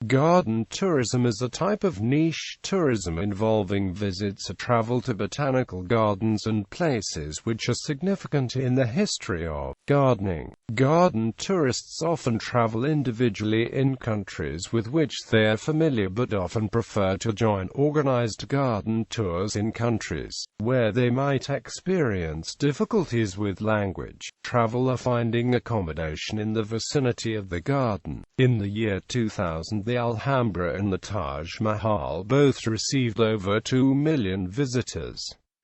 Garden tourism is a type of niche tourism involving visits or travel to botanical gardens and places which are significant in the history of gardening. Garden tourists often travel individually in countries with which they are familiar but often prefer to join organized garden tours in countries where they might experience difficulties with language, travel or finding accommodation in the vicinity of the garden. In the year 2000, the Alhambra and the Taj Mahal both received over 2 million visitors.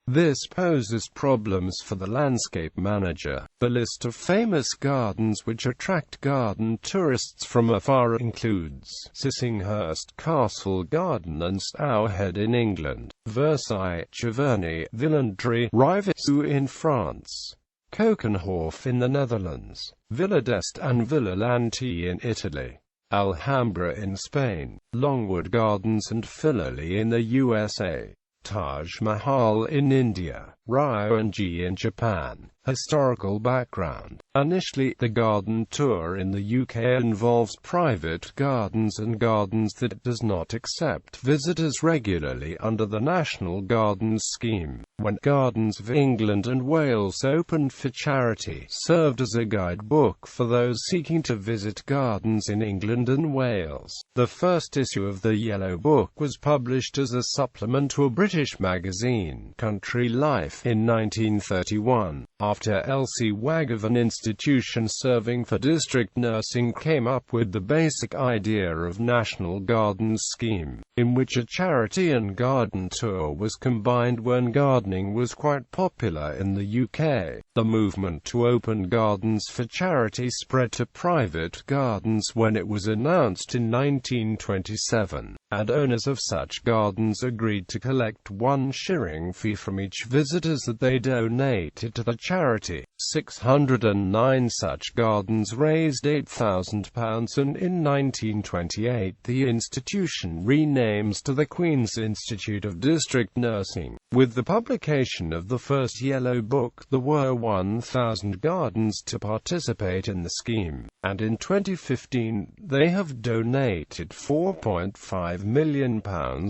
This poses problems for the landscape manager. The list of famous gardens which attract garden tourists from afar includes Sissinghurst Castle Garden and Stourhead in England, Versailles, Giverny, Villandry, Rivesaltes in France, Keukenhof in the Netherlands, Villa d'Este and Villa Lanti in Italy, Alhambra in Spain, Longwood Gardens and Filoli in the USA, Taj Mahal in India, Ryuan-ji in Japan. Historical background. Initially, the garden tour in the UK involves private gardens and gardens that does not accept visitors regularly under the National Gardens scheme. When Gardens of England and Wales opened for charity, served as a guidebook for those seeking to visit gardens in England and Wales. The first issue of the Yellow Book was published as a supplement to a British magazine, Country Life, in 1931. After Elsie Wagg of an institution serving for district nursing came up with the basic idea of National Gardens scheme, in which a charity and garden tour was combined when gardening was quite popular in the UK. The movement to open gardens for charity spread to private gardens when it was announced in 1927, and owners of such gardens agreed to collect one shilling fee from each visitors that they donated to the charity. 609 such gardens raised £8,000 and in 1928 the institution renames to the Queen's Institute of District Nursing. With the publication of the first Yellow Book, there were 1,000 gardens to participate in the scheme, and in 2015 they have donated £4.5 million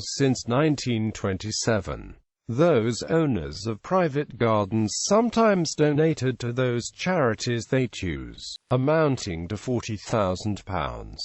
since 1927. Those owners of private gardens sometimes donated to those charities they choose, amounting to £40,000.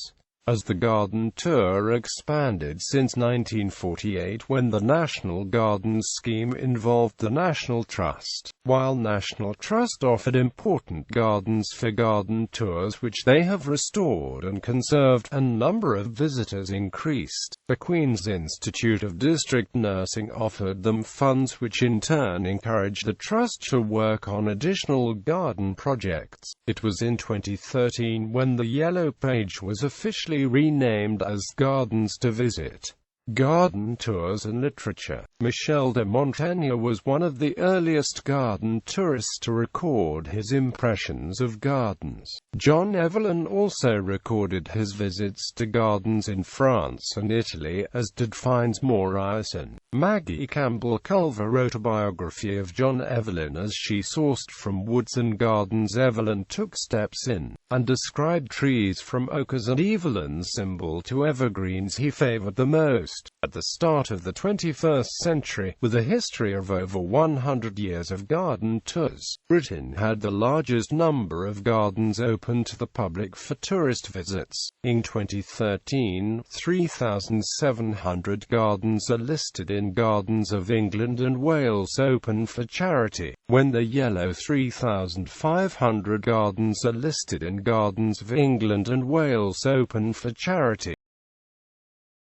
As the garden tour expanded since 1948 when the National Gardens scheme involved the National Trust, while National Trust offered important gardens for garden tours which they have restored and conserved, and number of visitors increased. The Queen's Institute of District Nursing offered them funds which in turn encouraged the Trust to work on additional garden projects. It was in 2013 when the Yellow Page was officially renamed as Gardens to Visit. Garden Tours and Literature. Michel de Montaigne was one of the earliest garden tourists to record his impressions of gardens. John Evelyn also recorded his visits to gardens in France and Italy, as did Fynes Morrison. Maggie Campbell Culver wrote a biography of John Evelyn as she sourced from woods and gardens Evelyn took steps in, and described trees from ochres and Evelyn's symbol to evergreens he favored the most. At the start of the 21st century, with a history of over 100 years of garden tours, Britain had the largest number of gardens open to the public for tourist visits. In 2013, 3,700 gardens are listed in Gardens of England and Wales open for charity, when the yellow 3,500 gardens are listed in Gardens of England and Wales open for charity.